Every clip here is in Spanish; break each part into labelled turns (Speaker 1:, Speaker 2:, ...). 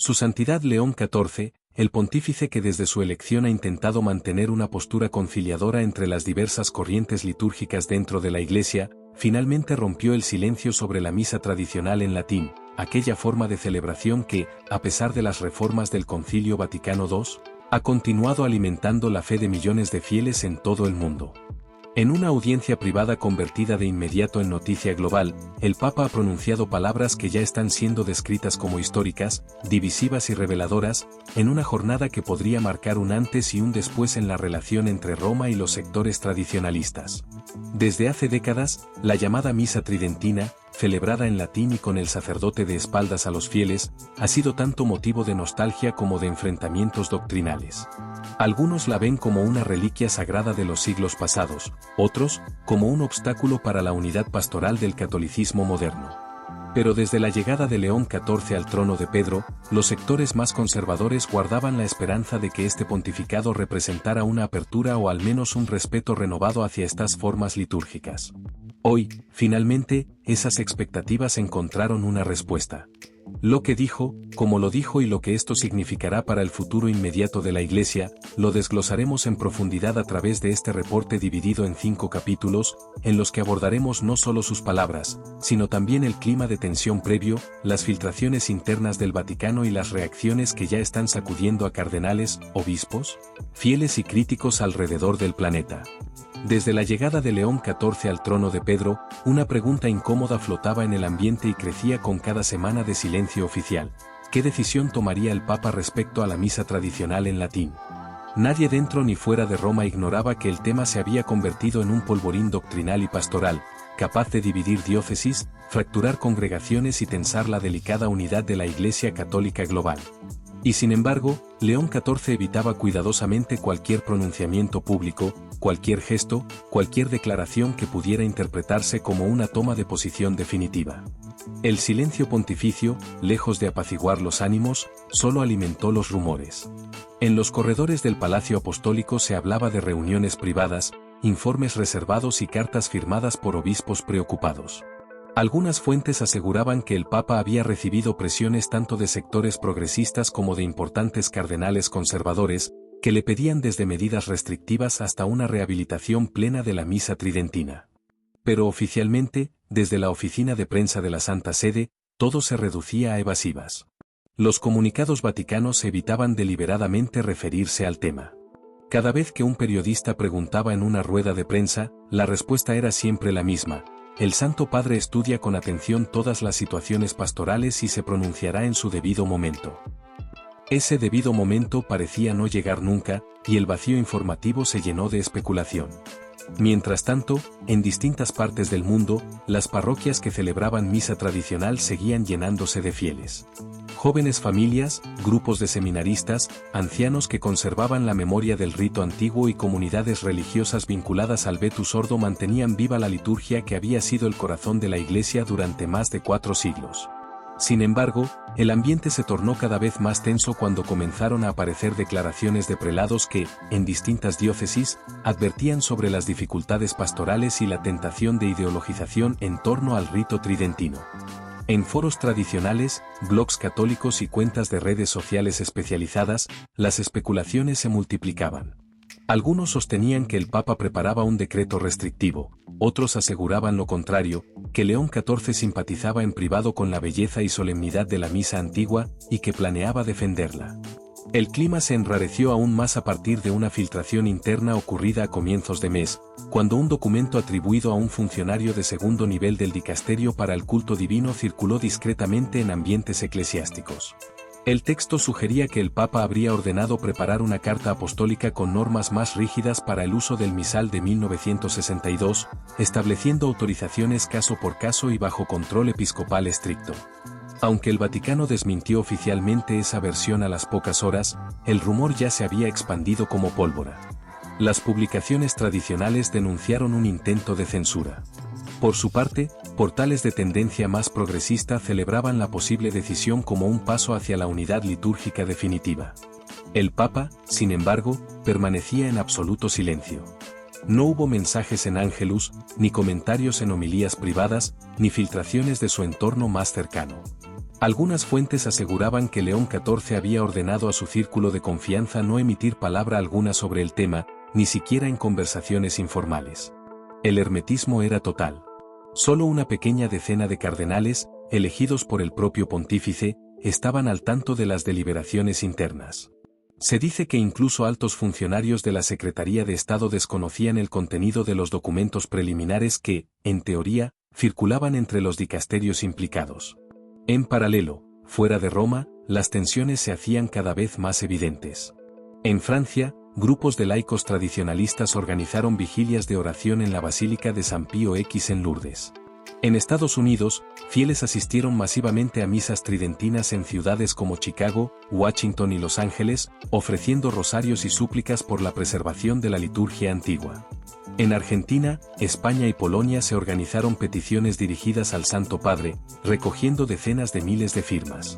Speaker 1: Su Santidad León XIV, el pontífice que desde su elección ha intentado mantener una postura conciliadora entre las diversas corrientes litúrgicas dentro de la Iglesia, finalmente rompió el silencio sobre la misa tradicional en latín, aquella forma de celebración que, a pesar de las reformas del Concilio Vaticano II, ha continuado alimentando la fe de millones de fieles en todo el mundo. En una audiencia privada convertida de inmediato en noticia global, el Papa ha pronunciado palabras que ya están siendo descritas como históricas, divisivas y reveladoras, en una jornada que podría marcar un antes y un después en la relación entre Roma y los sectores tradicionalistas. Desde hace décadas, la llamada Misa Tridentina, celebrada en latín y con el sacerdote de espaldas a los fieles, ha sido tanto motivo de nostalgia como de enfrentamientos doctrinales. Algunos la ven como una reliquia sagrada de los siglos pasados, otros, como un obstáculo para la unidad pastoral del catolicismo moderno. Pero desde la llegada de León XIV al trono de Pedro, los sectores más conservadores guardaban la esperanza de que este pontificado representara una apertura o al menos un respeto renovado hacia estas formas litúrgicas. Hoy, finalmente, esas expectativas encontraron una respuesta. Lo que dijo, cómo lo dijo y lo que esto significará para el futuro inmediato de la Iglesia, lo desglosaremos en profundidad a través de este reporte dividido en 5 capítulos, en los que abordaremos no solo sus palabras, sino también el clima de tensión previo, las filtraciones internas del Vaticano y las reacciones que ya están sacudiendo a cardenales, obispos, fieles y críticos alrededor del planeta. Desde la llegada de León XIV al trono de Pedro, una pregunta incómoda flotaba en el ambiente y crecía con cada semana de silencio oficial. ¿Qué decisión tomaría el Papa respecto a la misa tradicional en latín? Nadie dentro ni fuera de Roma ignoraba que el tema se había convertido en un polvorín doctrinal y pastoral, capaz de dividir diócesis, fracturar congregaciones y tensar la delicada unidad de la Iglesia Católica global. Y sin embargo, León XIV evitaba cuidadosamente cualquier pronunciamiento público, cualquier gesto, cualquier declaración que pudiera interpretarse como una toma de posición definitiva. El silencio pontificio, lejos de apaciguar los ánimos, solo alimentó los rumores. En los corredores del Palacio Apostólico se hablaba de reuniones privadas, informes reservados y cartas firmadas por obispos preocupados. Algunas fuentes aseguraban que el Papa había recibido presiones tanto de sectores progresistas como de importantes cardenales conservadores, que le pedían desde medidas restrictivas hasta una rehabilitación plena de la misa tridentina. Pero oficialmente, desde la oficina de prensa de la Santa Sede, todo se reducía a evasivas. Los comunicados vaticanos evitaban deliberadamente referirse al tema. Cada vez que un periodista preguntaba en una rueda de prensa, la respuesta era siempre la misma: el Santo Padre estudia con atención todas las situaciones pastorales y se pronunciará en su debido momento. Ese debido momento parecía no llegar nunca, y el vacío informativo se llenó de especulación. Mientras tanto, en distintas partes del mundo, las parroquias que celebraban misa tradicional seguían llenándose de fieles. Jóvenes familias, grupos de seminaristas, ancianos que conservaban la memoria del rito antiguo y comunidades religiosas vinculadas al Vetus Ordo mantenían viva la liturgia que había sido el corazón de la Iglesia durante más de 4 siglos. Sin embargo, el ambiente se tornó cada vez más tenso cuando comenzaron a aparecer declaraciones de prelados que, en distintas diócesis, advertían sobre las dificultades pastorales y la tentación de ideologización en torno al rito tridentino. En foros tradicionales, blogs católicos y cuentas de redes sociales especializadas, las especulaciones se multiplicaban. Algunos sostenían que el Papa preparaba un decreto restrictivo, otros aseguraban lo contrario, que León XIV simpatizaba en privado con la belleza y solemnidad de la misa antigua y que planeaba defenderla. El clima se enrareció aún más a partir de una filtración interna ocurrida a comienzos de mes, cuando un documento atribuido a un funcionario de segundo nivel del dicasterio para el culto divino circuló discretamente en ambientes eclesiásticos. El texto sugería que el Papa habría ordenado preparar una carta apostólica con normas más rígidas para el uso del misal de 1962, estableciendo autorizaciones caso por caso y bajo control episcopal estricto. Aunque el Vaticano desmintió oficialmente esa versión a las pocas horas, el rumor ya se había expandido como pólvora. Las publicaciones tradicionales denunciaron un intento de censura. Por su parte, portales de tendencia más progresista celebraban la posible decisión como un paso hacia la unidad litúrgica definitiva. El Papa, sin embargo, permanecía en absoluto silencio. No hubo mensajes en Ángelus, ni comentarios en homilías privadas, ni filtraciones de su entorno más cercano. Algunas fuentes aseguraban que León XIV había ordenado a su círculo de confianza no emitir palabra alguna sobre el tema, ni siquiera en conversaciones informales. El hermetismo era total. Solo una pequeña decena de cardenales, elegidos por el propio pontífice, estaban al tanto de las deliberaciones internas. Se dice que incluso altos funcionarios de la Secretaría de Estado desconocían el contenido de los documentos preliminares que, en teoría, circulaban entre los dicasterios implicados. En paralelo, fuera de Roma, las tensiones se hacían cada vez más evidentes. En Francia, grupos de laicos tradicionalistas organizaron vigilias de oración en la Basílica de San Pío X en Lourdes. En Estados Unidos, fieles asistieron masivamente a misas tridentinas en ciudades como Chicago, Washington y Los Ángeles, ofreciendo rosarios y súplicas por la preservación de la liturgia antigua. En Argentina, España y Polonia se organizaron peticiones dirigidas al Santo Padre, recogiendo decenas de miles de firmas.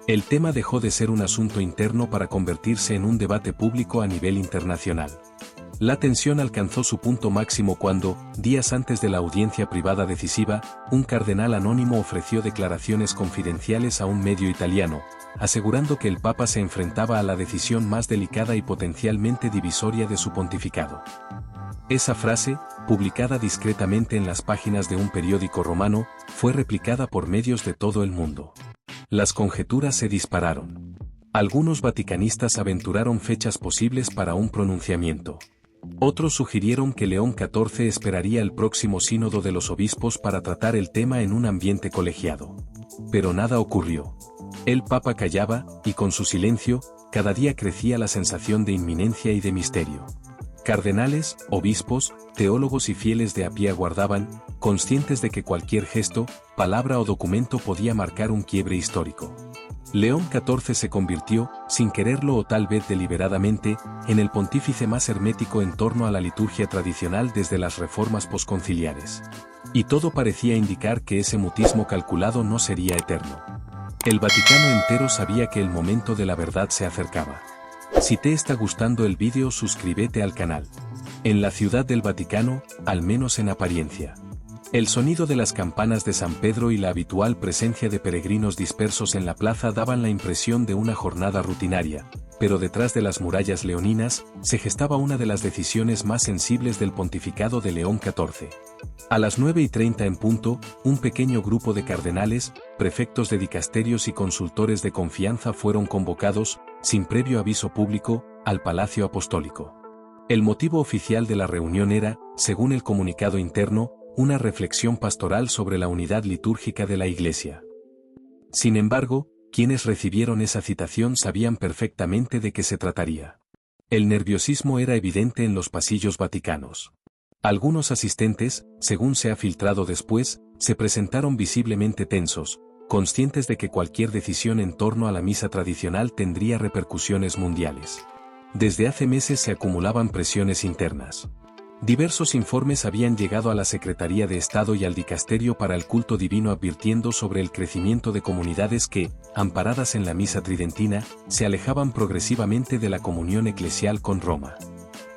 Speaker 1: El tema dejó de ser un asunto interno para convertirse en un debate público a nivel internacional. La tensión alcanzó su punto máximo cuando, días antes de la audiencia privada decisiva, un cardenal anónimo ofreció declaraciones confidenciales a un medio italiano, asegurando que el Papa se enfrentaba a la decisión más delicada y potencialmente divisoria de su pontificado. Esa frase, publicada discretamente en las páginas de un periódico romano, fue replicada por medios de todo el mundo. Las conjeturas se dispararon. Algunos vaticanistas aventuraron fechas posibles para un pronunciamiento. Otros sugirieron que León XIV esperaría el próximo sínodo de los obispos para tratar el tema en un ambiente colegiado. Pero nada ocurrió. El Papa callaba, y con su silencio, cada día crecía la sensación de inminencia y de misterio. Cardenales, obispos, teólogos y fieles de a pie aguardaban, conscientes de que cualquier gesto, palabra o documento podía marcar un quiebre histórico. León XIV se convirtió, sin quererlo o tal vez deliberadamente, en el pontífice más hermético en torno a la liturgia tradicional desde las reformas posconciliares. Y todo parecía indicar que ese mutismo calculado no sería eterno. El Vaticano entero sabía que el momento de la verdad se acercaba. Si te está gustando el vídeo, suscríbete al canal. En la Ciudad del Vaticano, al menos en apariencia. El sonido de las campanas de San Pedro y la habitual presencia de peregrinos dispersos en la plaza daban la impresión de una jornada rutinaria, pero detrás de las murallas leoninas, se gestaba una de las decisiones más sensibles del pontificado de León XIV. A las 9:30 en punto, un pequeño grupo de cardenales, prefectos de dicasterios y consultores de confianza fueron convocados, sin previo aviso público, al Palacio Apostólico. El motivo oficial de la reunión era, según el comunicado interno, una reflexión pastoral sobre la unidad litúrgica de la Iglesia. Sin embargo, quienes recibieron esa citación sabían perfectamente de qué se trataría. El nerviosismo era evidente en los pasillos vaticanos. Algunos asistentes, según se ha filtrado después, se presentaron visiblemente tensos, conscientes de que cualquier decisión en torno a la misa tradicional tendría repercusiones mundiales. Desde hace meses se acumulaban presiones internas. Diversos informes habían llegado a la Secretaría de Estado y al Dicasterio para el Culto Divino advirtiendo sobre el crecimiento de comunidades que, amparadas en la misa tridentina, se alejaban progresivamente de la comunión eclesial con Roma.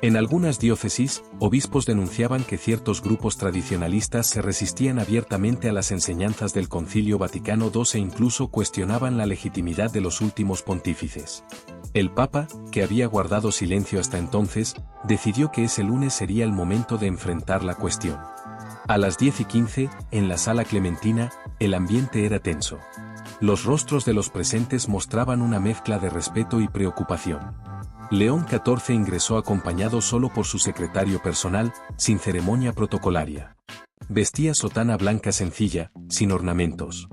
Speaker 1: En algunas diócesis, obispos denunciaban que ciertos grupos tradicionalistas se resistían abiertamente a las enseñanzas del Concilio Vaticano II e incluso cuestionaban la legitimidad de los últimos pontífices. El Papa, que había guardado silencio hasta entonces, decidió que ese lunes sería el momento de enfrentar la cuestión. A las 10:15, en la Sala Clementina, el ambiente era tenso. Los rostros de los presentes mostraban una mezcla de respeto y preocupación. León XIV ingresó acompañado solo por su secretario personal, sin ceremonia protocolaria. Vestía sotana blanca sencilla, sin ornamentos.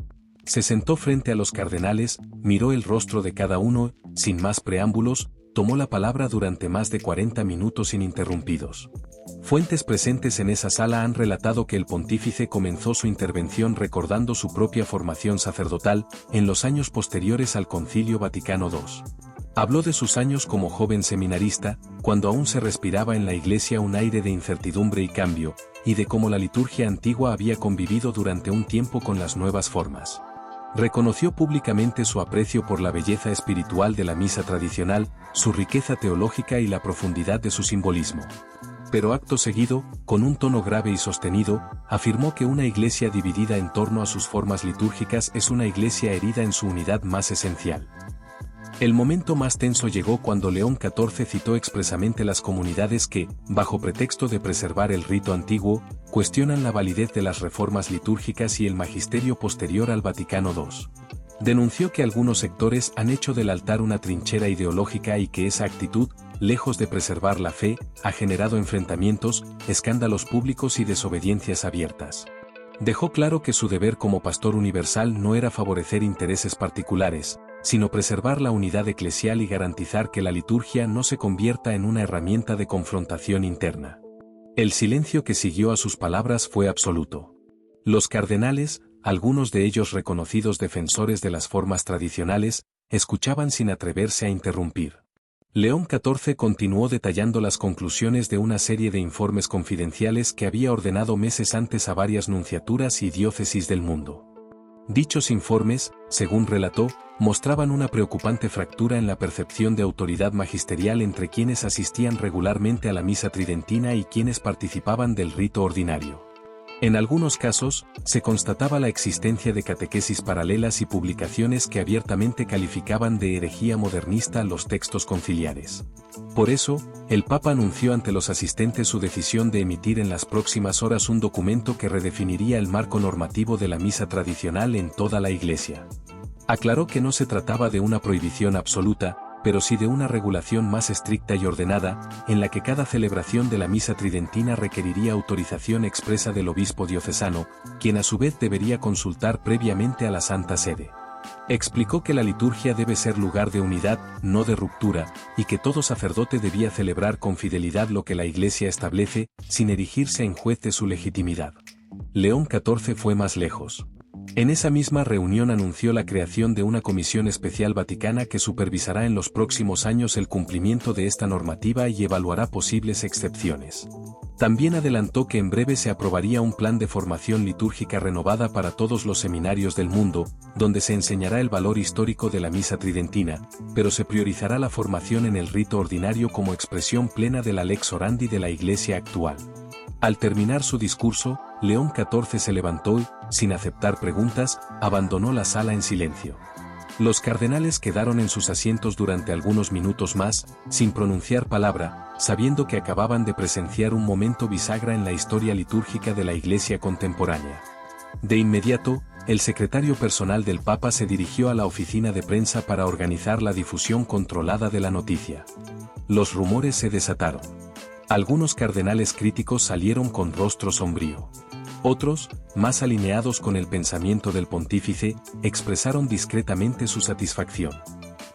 Speaker 1: Se sentó frente a los cardenales, miró el rostro de cada uno, sin más preámbulos, tomó la palabra durante más de 40 minutos ininterrumpidos. Fuentes presentes en esa sala han relatado que el pontífice comenzó su intervención recordando su propia formación sacerdotal, en los años posteriores al Concilio Vaticano II. Habló de sus años como joven seminarista, cuando aún se respiraba en la Iglesia un aire de incertidumbre y cambio, y de cómo la liturgia antigua había convivido durante un tiempo con las nuevas formas. Reconoció públicamente su aprecio por la belleza espiritual de la misa tradicional, su riqueza teológica y la profundidad de su simbolismo. pero acto seguido, con un tono grave y sostenido, afirmó que una iglesia dividida en torno a sus formas litúrgicas es una iglesia herida en su unidad más esencial. El momento más tenso llegó cuando León XIV citó expresamente las comunidades que, bajo pretexto de preservar el rito antiguo, cuestionan la validez de las reformas litúrgicas y el magisterio posterior al Vaticano II. Denunció que algunos sectores han hecho del altar una trinchera ideológica y que esa actitud, lejos de preservar la fe, ha generado enfrentamientos, escándalos públicos y desobediencias abiertas. Dejó claro que su deber como pastor universal no era favorecer intereses particulares, sino preservar la unidad eclesial y garantizar que la liturgia no se convierta en una herramienta de confrontación interna. El silencio que siguió a sus palabras fue absoluto. Los cardenales, algunos de ellos reconocidos defensores de las formas tradicionales, escuchaban sin atreverse a interrumpir. León XIV continuó detallando las conclusiones de una serie de informes confidenciales que había ordenado meses antes a varias nunciaturas y diócesis del mundo. Dichos informes, según relató, mostraban una preocupante fractura en la percepción de autoridad magisterial entre quienes asistían regularmente a la misa tridentina y quienes participaban del rito ordinario. En algunos casos, se constataba la existencia de catequesis paralelas y publicaciones que abiertamente calificaban de herejía modernista los textos conciliares. Por eso, el Papa anunció ante los asistentes su decisión de emitir en las próximas horas un documento que redefiniría el marco normativo de la misa tradicional en toda la Iglesia. Aclaró que no se trataba de una prohibición absoluta, pero sí de una regulación más estricta y ordenada, en la que cada celebración de la misa tridentina requeriría autorización expresa del obispo diocesano, quien a su vez debería consultar previamente a la Santa Sede. Explicó que la liturgia debe ser lugar de unidad, no de ruptura, y que todo sacerdote debía celebrar con fidelidad lo que la Iglesia establece, sin erigirse en juez de su legitimidad. León XIV fue más lejos. En esa misma reunión anunció la creación de una comisión especial vaticana que supervisará en los próximos años el cumplimiento de esta normativa y evaluará posibles excepciones. También adelantó que en breve se aprobaría un plan de formación litúrgica renovada para todos los seminarios del mundo, donde se enseñará el valor histórico de la misa tridentina, pero se priorizará la formación en el rito ordinario como expresión plena de la lex orandi de la Iglesia actual. Al terminar su discurso, León XIV se levantó y, sin aceptar preguntas, abandonó la sala en silencio. Los cardenales quedaron en sus asientos durante algunos minutos más, sin pronunciar palabra, sabiendo que acababan de presenciar un momento bisagra en la historia litúrgica de la Iglesia contemporánea. De inmediato, el secretario personal del Papa se dirigió a la oficina de prensa para organizar la difusión controlada de la noticia. Los rumores se desataron. Algunos cardenales críticos salieron con rostro sombrío. Otros, más alineados con el pensamiento del pontífice, expresaron discretamente su satisfacción.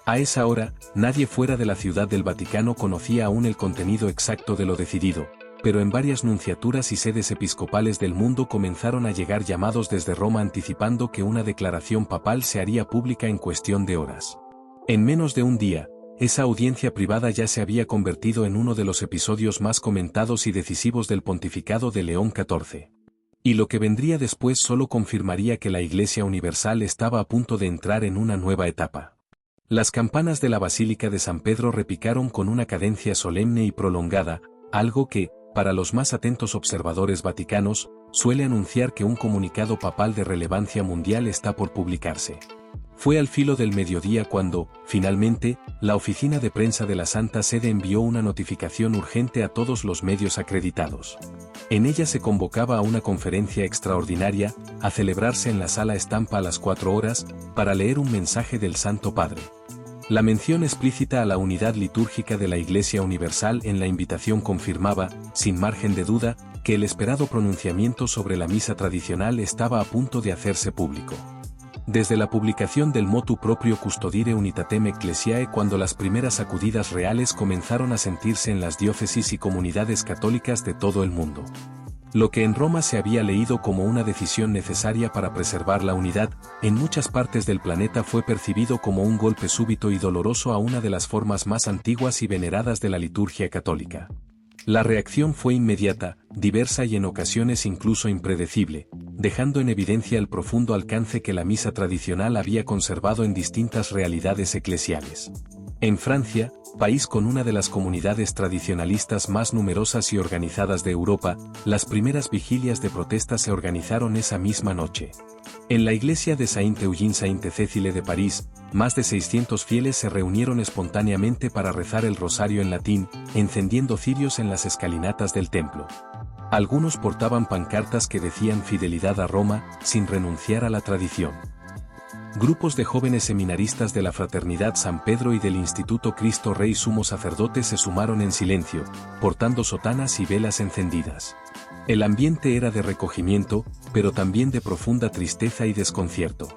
Speaker 1: A esa hora, nadie fuera de la Ciudad del Vaticano conocía aún el contenido exacto de lo decidido, pero en varias nunciaturas y sedes episcopales del mundo comenzaron a llegar llamados desde Roma anticipando que una declaración papal se haría pública en cuestión de horas. En menos de un día, esa audiencia privada ya se había convertido en uno de los episodios más comentados y decisivos del pontificado de León XIV. Y lo que vendría después solo confirmaría que la Iglesia Universal estaba a punto de entrar en una nueva etapa. Las campanas de la Basílica de San Pedro repicaron con una cadencia solemne y prolongada, algo que, para los más atentos observadores vaticanos, suele anunciar que un comunicado papal de relevancia mundial está por publicarse. Fue al filo del mediodía cuando, finalmente, la oficina de prensa de la Santa Sede envió una notificación urgente a todos los medios acreditados. En ella se convocaba a una conferencia extraordinaria, a celebrarse en la Sala Estampa a las 4 horas, para leer un mensaje del Santo Padre. La mención explícita a la unidad litúrgica de la Iglesia Universal en la invitación confirmaba, sin margen de duda, que el esperado pronunciamiento sobre la misa tradicional estaba a punto de hacerse público. Desde la publicación del motu proprio Custodire Unitatem Ecclesiae, cuando las primeras sacudidas reales comenzaron a sentirse en las diócesis y comunidades católicas de todo el mundo. Lo que en Roma se había leído como una decisión necesaria para preservar la unidad, en muchas partes del planeta fue percibido como un golpe súbito y doloroso a una de las formas más antiguas y veneradas de la liturgia católica. La reacción fue inmediata, diversa y en ocasiones incluso impredecible, dejando en evidencia el profundo alcance que la misa tradicional había conservado en distintas realidades eclesiales. En Francia, país con una de las comunidades tradicionalistas más numerosas y organizadas de Europa, las primeras vigilias de protesta se organizaron esa misma noche. En la iglesia de Saint-Eugène-Sainte-Cécile de París, más de 600 fieles se reunieron espontáneamente para rezar el rosario en latín, encendiendo cirios en las escalinatas del templo. Algunos portaban pancartas que decían fidelidad a Roma, sin renunciar a la tradición. Grupos de jóvenes seminaristas de la Fraternidad San Pedro y del Instituto Cristo Rey Sumo Sacerdote se sumaron en silencio, portando sotanas y velas encendidas. El ambiente era de recogimiento, pero también de profunda tristeza y desconcierto.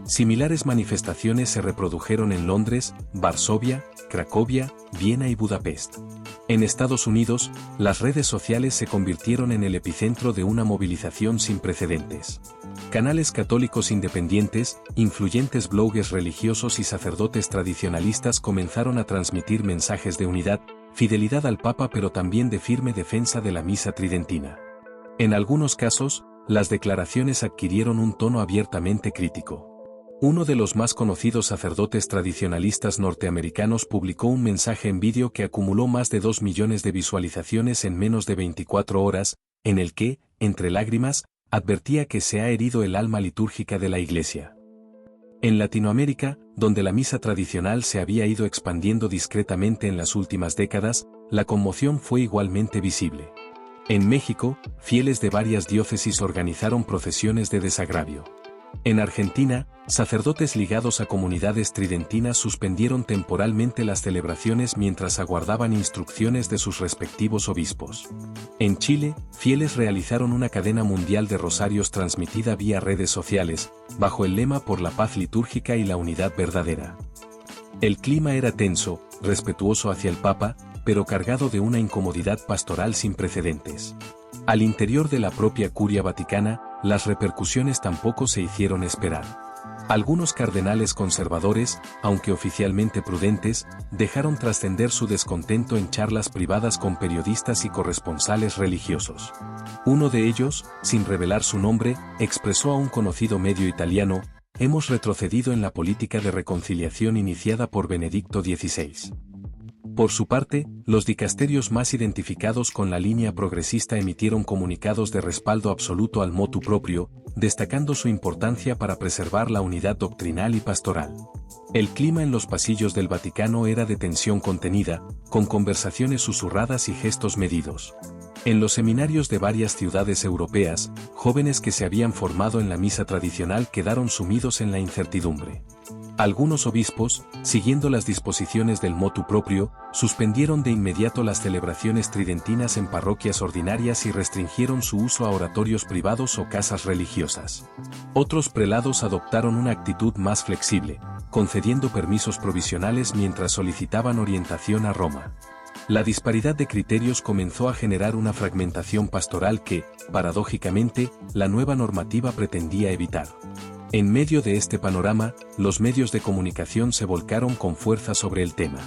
Speaker 1: Similares manifestaciones se reprodujeron en Londres, Varsovia, Cracovia, Viena y Budapest. En Estados Unidos, las redes sociales se convirtieron en el epicentro de una movilización sin precedentes. Canales católicos independientes, influyentes bloggers religiosos y sacerdotes tradicionalistas comenzaron a transmitir mensajes de unidad, fidelidad al Papa pero también de firme defensa de la misa tridentina. En algunos casos, las declaraciones adquirieron un tono abiertamente crítico. Uno de los más conocidos sacerdotes tradicionalistas norteamericanos publicó un mensaje en vídeo que acumuló más de 2 millones de visualizaciones en menos de 24 horas, en el que, entre lágrimas, advertía que se ha herido el alma litúrgica de la Iglesia. En Latinoamérica, donde la misa tradicional se había ido expandiendo discretamente en las últimas décadas, la conmoción fue igualmente visible. En México, fieles de varias diócesis organizaron procesiones de desagravio. En Argentina, sacerdotes ligados a comunidades tridentinas suspendieron temporalmente las celebraciones mientras aguardaban instrucciones de sus respectivos obispos. En Chile, fieles realizaron una cadena mundial de rosarios transmitida vía redes sociales, bajo el lema por la paz litúrgica y la unidad verdadera. El clima era tenso, respetuoso hacia el Papa, pero cargado de una incomodidad pastoral sin precedentes. Al interior de la propia Curia Vaticana, las repercusiones tampoco se hicieron esperar. Algunos cardenales conservadores, aunque oficialmente prudentes, dejaron trascender su descontento en charlas privadas con periodistas y corresponsales religiosos. Uno de ellos, sin revelar su nombre, expresó a un conocido medio italiano: "Hemos retrocedido en la política de reconciliación iniciada por Benedicto XVI". Por su parte, los dicasterios más identificados con la línea progresista emitieron comunicados de respaldo absoluto al motu proprio, destacando su importancia para preservar la unidad doctrinal y pastoral. El clima en los pasillos del Vaticano era de tensión contenida, con conversaciones susurradas y gestos medidos. En los seminarios de varias ciudades europeas, jóvenes que se habían formado en la misa tradicional quedaron sumidos en la incertidumbre. Algunos obispos, siguiendo las disposiciones del motu proprio, suspendieron de inmediato las celebraciones tridentinas en parroquias ordinarias y restringieron su uso a oratorios privados o casas religiosas. Otros prelados adoptaron una actitud más flexible, concediendo permisos provisionales mientras solicitaban orientación a Roma. La disparidad de criterios comenzó a generar una fragmentación pastoral que, paradójicamente, la nueva normativa pretendía evitar. En medio de este panorama, los medios de comunicación se volcaron con fuerza sobre el tema.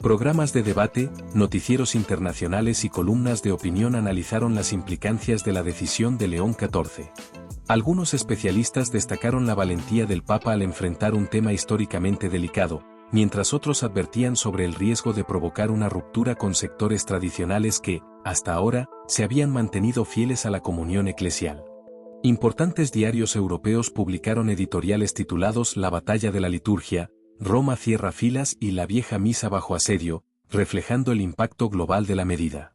Speaker 1: Programas de debate, noticieros internacionales y columnas de opinión analizaron las implicancias de la decisión de León XIV. Algunos especialistas destacaron la valentía del Papa al enfrentar un tema históricamente delicado, mientras otros advertían sobre el riesgo de provocar una ruptura con sectores tradicionales que, hasta ahora, se habían mantenido fieles a la comunión eclesial. Importantes diarios europeos publicaron editoriales titulados La batalla de la liturgia, Roma cierra filas y la vieja misa bajo asedio, reflejando el impacto global de la medida.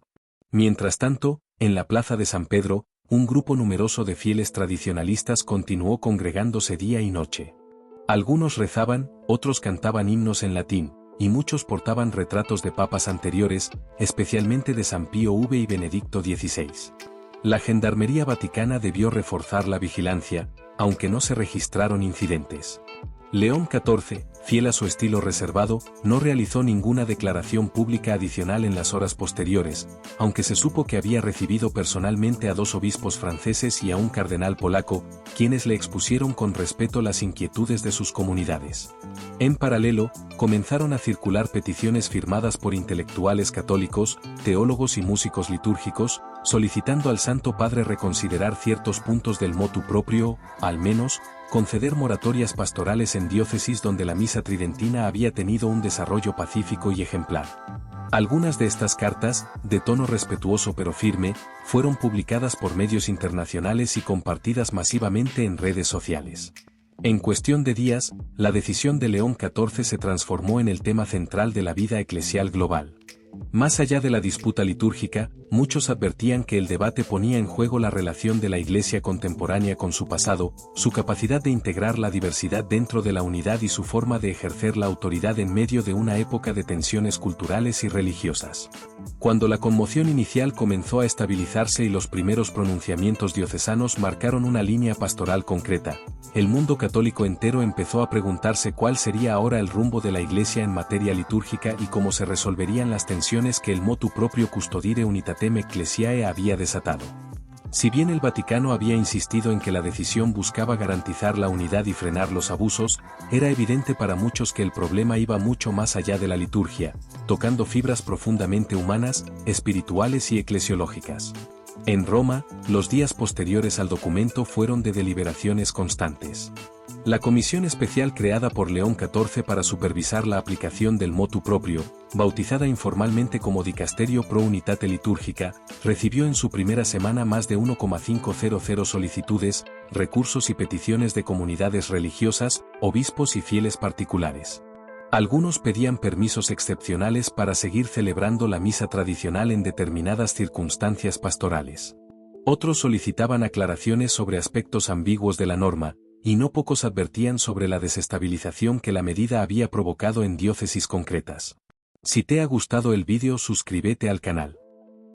Speaker 1: Mientras tanto, en la plaza de San Pedro, un grupo numeroso de fieles tradicionalistas continuó congregándose día y noche. Algunos rezaban, otros cantaban himnos en latín, y muchos portaban retratos de papas anteriores, especialmente de San Pío V y Benedicto XVI. La Gendarmería Vaticana debió reforzar la vigilancia, aunque no se registraron incidentes. León XIV, fiel a su estilo reservado, no realizó ninguna declaración pública adicional en las horas posteriores, aunque se supo que había recibido personalmente a 2 obispos franceses y a un cardenal polaco, quienes le expusieron con respeto las inquietudes de sus comunidades. En paralelo, comenzaron a circular peticiones firmadas por intelectuales católicos, teólogos y músicos litúrgicos, solicitando al Santo Padre reconsiderar ciertos puntos del motu proprio, al menos, conceder moratorias pastorales en diócesis donde la misa tridentina había tenido un desarrollo pacífico y ejemplar. Algunas de estas cartas, de tono respetuoso pero firme, fueron publicadas por medios internacionales y compartidas masivamente en redes sociales. En cuestión de días, la decisión de León XIV se transformó en el tema central de la vida eclesial global. Más allá de la disputa litúrgica, muchos advertían que el debate ponía en juego la relación de la Iglesia contemporánea con su pasado, su capacidad de integrar la diversidad dentro de la unidad y su forma de ejercer la autoridad en medio de una época de tensiones culturales y religiosas. Cuando la conmoción inicial comenzó a estabilizarse y los primeros pronunciamientos diocesanos marcaron una línea pastoral concreta, el mundo católico entero empezó a preguntarse cuál sería ahora el rumbo de la Iglesia en materia litúrgica y cómo se resolverían las tensiones que el motu proprio Custodire Unitatem Ecclesiae había desatado. Si bien el Vaticano había insistido en que la decisión buscaba garantizar la unidad y frenar los abusos, era evidente para muchos que el problema iba mucho más allá de la liturgia, tocando fibras profundamente humanas, espirituales y eclesiológicas. En Roma, los días posteriores al documento fueron de deliberaciones constantes. La comisión especial creada por León XIV para supervisar la aplicación del motu proprio, bautizada informalmente como Dicasterio Pro Unitate Liturgica, recibió en su primera semana más de 1,500 solicitudes, recursos y peticiones de comunidades religiosas, obispos y fieles particulares. Algunos pedían permisos excepcionales para seguir celebrando la misa tradicional en determinadas circunstancias pastorales. Otros solicitaban aclaraciones sobre aspectos ambiguos de la norma, y no pocos advertían sobre la desestabilización que la medida había provocado en diócesis concretas. Si te ha gustado el vídeo, suscríbete al canal.